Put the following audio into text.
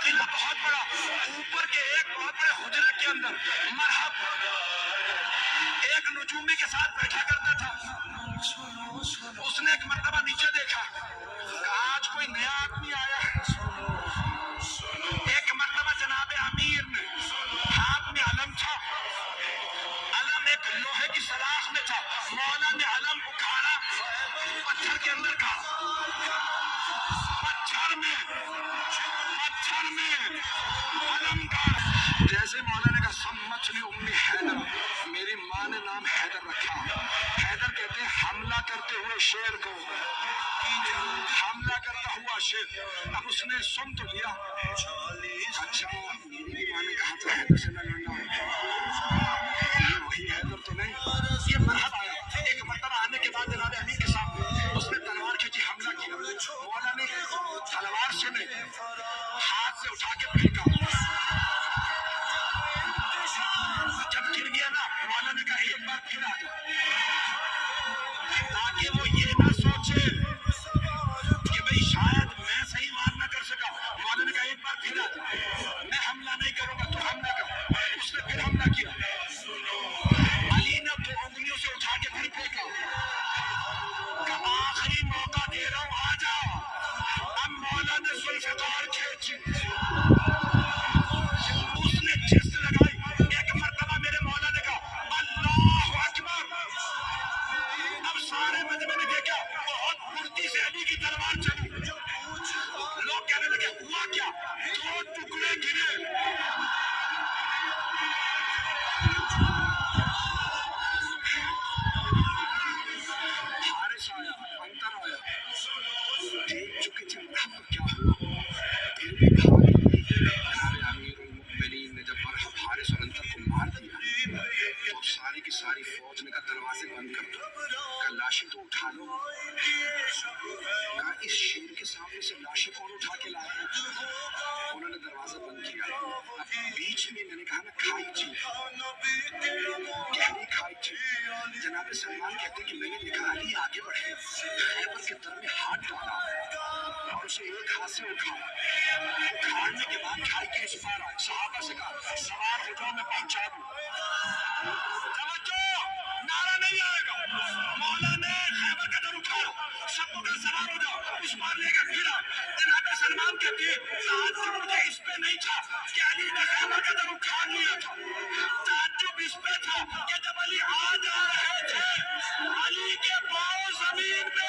قلعہ بہت بڑا، اوپر کے ایک بہت بڑے حجرے کے اندر مرحب ایک نجومی کے ساتھ بیٹھا کرتا تھا۔ اس نے ایک مرتبہ نیچے دیکھا کہ آج کوئی نیا آدمی آیا ہے۔ ایک مرتبہ جناب امیر نے ہاتھ میں علم تھا، علم ایک لوہے کی سلاخ میں تھا، مولا نے علم اکھاڑا، پتھر کے اندر کا پتھر میں علم گاڑ۔ جیسے مولا نے کہا سمتنی امی حیدر، میری ماں نے نام حیدر رکھا۔ حیدر کہتے ہیں حملہ کرتے ہوئے شیر کو، حملہ کرتا ہوا شیر۔ اب اس نے سن تو لیا، اچھا میری ماں نے کہا تو حیدر سے نہ لڑنا، وہی حیدر تو نہیں۔ یہ مرحب آیا، ایک مرتبہ آنے کے بعد جناب امیر کے سامنے اس نے تلوار کھینچی، حملہ کیا۔ مولا نے تلوار سے نہیں، ہاتھ سے اٹھا کے پھینکا۔ جب گر گیا نا، مولا نے کہا ایک بار پھر آ جا، تاکہ وہ یہ نہ سوچے کہ بھئی شاید میں صحیح وار نہ کر سکا۔ مولا نے کہا ایک بار پھر آ جا، میں حملہ نہیں کروں گا، تو حملہ کر۔ اس نے پھر حملہ کیا، علی نے دو انگلیوں سے اٹھا کے پھر پھینکا کہ آخری موقع دے رہا ہوں، آ جا۔ اب مولا نے ذوالفقار کھینچی، اس نے چست لگائی۔ ایک مرتبہ میرے مولا نے کہا اللہ اکبر۔ اب سارے مجمع نے دیکھا بہت پھرتی سے علی کی تلوار چلی۔ لوگ کہنے لگے ہوا کیا؟ دو ٹکڑے گرے۔ حارث آیا، اندر آیا، دیکھ چکے تھے مرحب کیا ہوا، پھر بھی بھاگ نہیں۔ جناب امیر المؤمنین نے جب مرحب حارث اور اندر کو مار دیا تو ساری کی ساری فوج نے کہا دروازے بند کر دو، کہا لاشیں تو اٹھا لو، کہا اس شیر کے سامنے سے لاشیں کون اٹھا کے لائے؟ انہوں نے دروازہ بند کیا۔ اب بیچ میں نے کہا نا کھائی تھی، گہری کھائی تھی۔ جناب سلمان کہتے ہیں کہ میں نے دیکھا علی آگے بڑھے، خیبر کے در میں ہاتھ ڈالا اور اسے ایک ہاتھ سے اٹھایا۔ اٹھانے کے بعد کھائی کے اس پار آئے، صحابہ سے کہا سوار ہو جاؤ، میں پہنچا دوں۔ توجہ، نعرہ نہیں آئے گا۔ مولا نے خیبر کا در اٹھایا، سب کو کہا سوار ہو جاؤ، اس پار لے کر پھرا۔ جناب سلمان کہتے ہیں تعجب مجھے اس پہ نہیں تھا کہ علی نے خیبر کا در اٹھا لیا تھا، تعجب اس پہ تھا کہ جب علی آ جا رہے تھے علی کے پاؤں زمین پہ